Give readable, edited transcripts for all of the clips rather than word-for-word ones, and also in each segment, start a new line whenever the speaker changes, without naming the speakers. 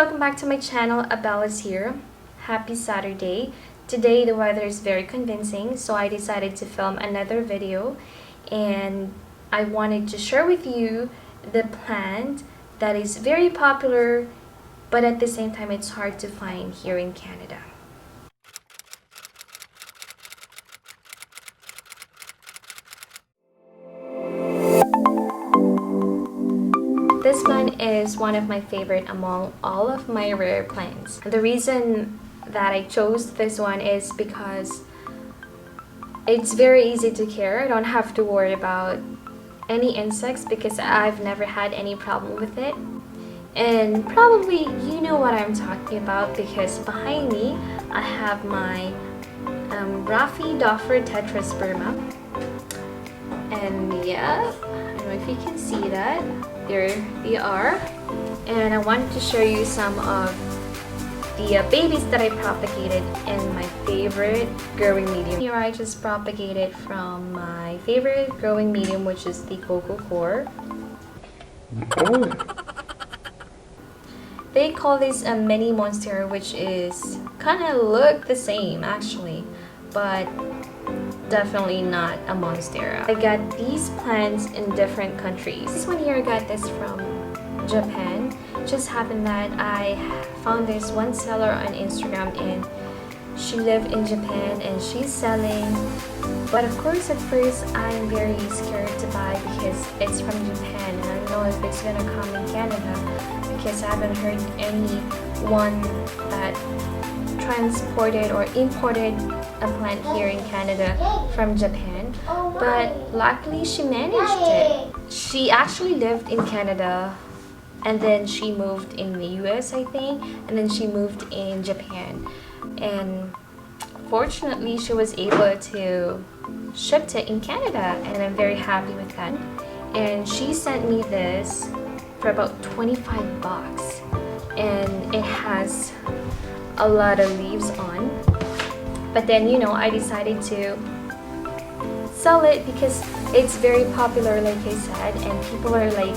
welcome back to my channel. Abel is here. Happy Saturday. Today the weather is very convincing, so I decided to film another video, and I wanted to share with you the plant that is very popular, but at the same time it's hard to find here in Canada. This plant is one of my favorite among all of my rare plants. The reason that I chose this one is because it's very easy to care. I don't have to worry about any insects because I've never had any problem with it. And probably you know what I'm talking about because behind me I have my Rhaphidophoratetrasperma. And yeah, I don't know if you can see that. There they are. And I wanted to show you some of the babies that I propagated in my favorite growing medium. Here I just propagated from my favorite growing medium, which is the Coco Core. Oh. They call this a mini monstera, which is kind of look the same actually, but definitely not a monstera. I got these plants in different countries. This one here, I got this from Japan. Just happened that I found this one seller on Instagram and she lived in Japan and she's selling, but of course at first I'm very scared to buy because it's from Japan and I don't know if it's gonna come in Canada because I haven't heard anyone that transported or imported a plant here in Canada from Japan, but luckily she managed it. She actually lived in Canada and then she moved in the US, I think, and then she moved in Japan, and fortunately she was able to ship it in Canada, and I'm very happy with that. And she sent me this for about 25 bucks, and it has a lot of leaves on, but then you know I decided to sell it because it's very popular, like I said, and people are like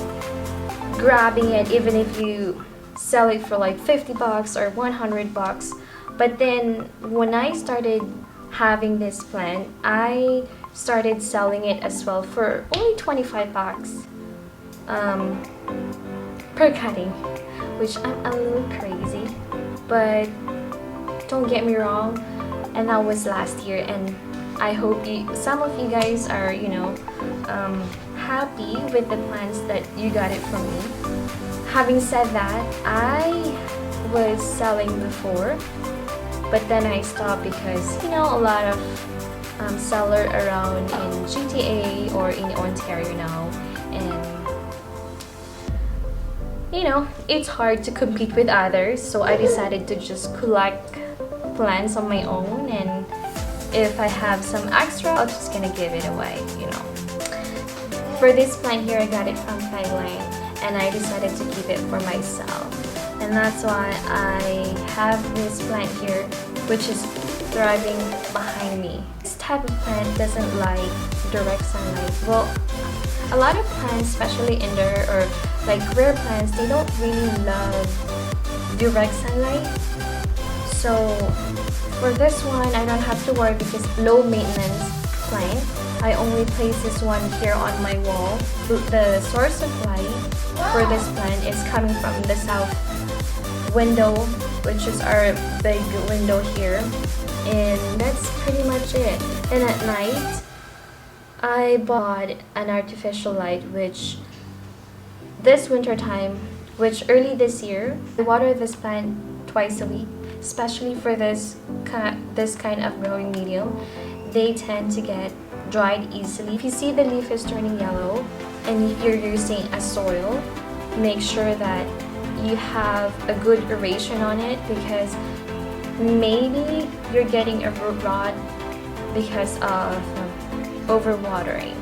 grabbing it even if you sell it for like 50 bucks or 100 bucks. But then when I started having this plant, I started selling it as well for only 25 bucks per cutting, which I'm a little crazy, but don't get me wrong, and that was last year, and I hope some of you guys are, you know, happy with the plants that you got it from me. Having said that, I was selling before, but then I stopped because, you know, a lot of seller around in GTA or in Ontario now, and you know, it's hard to compete with others, so I decided to just collect plants on my own, and if I have some extra, I'm just gonna give it away, you know. For this plant here, I got it from Thailand, and I decided to keep it for myself, and that's why I have this plant here, which is thriving behind me. This type of plant doesn't like direct sunlight. Well, a lot of plants, especially indoor or like rare plants, they don't really love direct sunlight. So for this one, I don't have to worry because low maintenance plant. I only place this one here on my wall. The source of light for this plant is coming from the south window, which is our big window here, and that's pretty much it. And at night, I bought an artificial light, which this winter time, which early this year, I water this plant twice a week, especially for this kind of growing medium. They tend to get dried easily. If you see the leaf is turning yellow and if you're using a soil, make sure that you have a good aeration on it because maybe you're getting a root rot because of overwatering.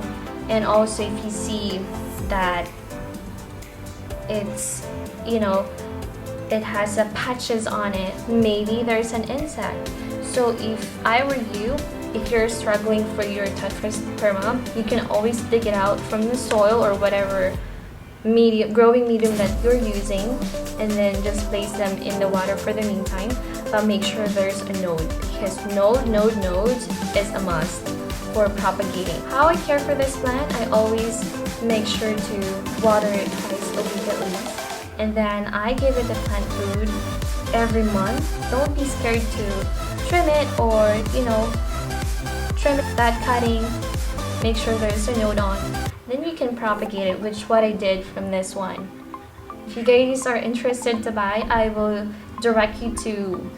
And also if you see that it's, you know, it has a patches on it, maybe there's an insect. So if I were you, if you're struggling for your tetrasperma, you can always dig it out from the soil or whatever growing medium that you're using, and then just place them in the water for the meantime. But make sure there's a node, because nodes is a must for propagating. How I care for this plant, I always make sure to water it twice a week at least, and then I give it the plant food every month. Don't be scared to trim it, or trim that cutting. Make sure there's a node on, then you can propagate it, which what I did from this one. If you guys are interested to buy, I will direct you to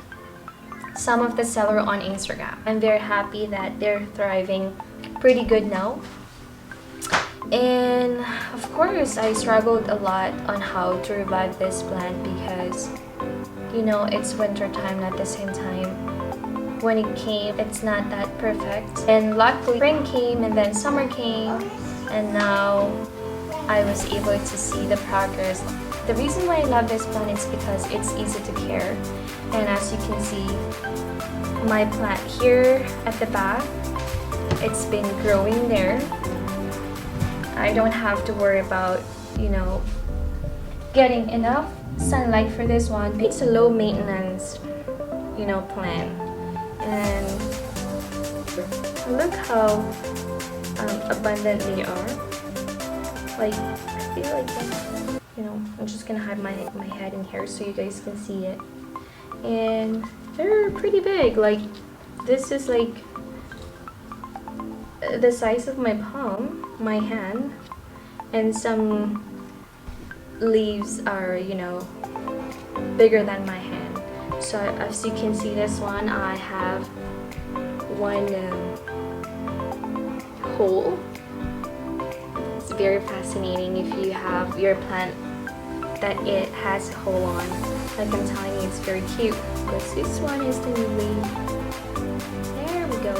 some of the seller on Instagram. I'm very happy that they're thriving pretty good now. And of course, I struggled a lot on how to revive this plant because it's winter time, and at the same time when it came, it's not that perfect. And luckily spring came, and then summer came, and now I was able to see the progress. The reason why I love this plant is because it's easy to care, and as you can see, my plant here at the back, it's been growing there. I don't have to worry about getting enough sunlight for this one. It's a low maintenance plant, and look how abundant they are. Like, I feel like I'm just gonna hide my head in here so you guys can see it. And they're pretty big. Like, this is like the size of my palm, my hand, and some leaves are bigger than my hand. So as you can see, this one I have one hole. It's very fascinating if you have your plant that it has a hole on. Like I'm telling you, it's very cute. Because this one is the new leaf. There we go.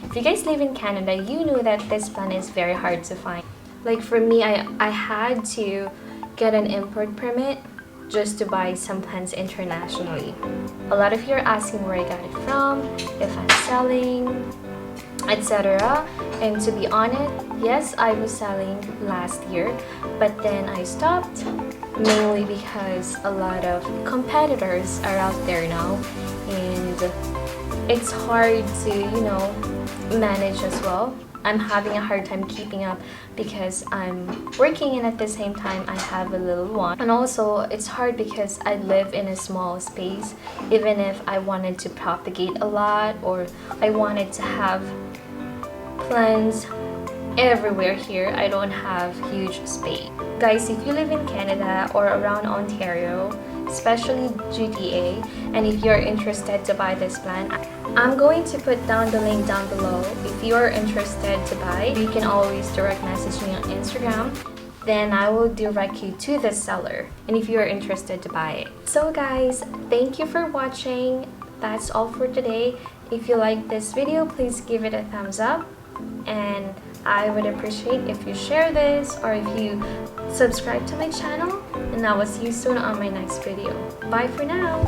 If you guys live in Canada, you know that this plant is very hard to find. Like for me, I had to get an import permit just to buy some plants internationally. A lot of you are asking where I got it from, if I'm selling, etc. And to be honest, yes, I was selling last year, but then I stopped, mainly because a lot of competitors are out there now, and it's hard to manage as well. I'm having a hard time keeping up because I'm working, and at the same time I have a little one. And also it's hard because I live in a small space. Even if I wanted to propagate a lot, or I wanted to have plants everywhere here, I don't have huge space. Guys, if you live in Canada or around Ontario, especially GTA, and if you're interested to buy this plant, I'm going to put down the link down below. If you're interested to buy, you can always direct message me on Instagram. Then I will direct you to the seller, and if you're interested to buy it. So guys, thank you for watching. That's all for today. If you like this video, please give it a thumbs up, and I would appreciate if you share this or if you subscribe to my channel, and I will see you soon on my next video. Bye for now.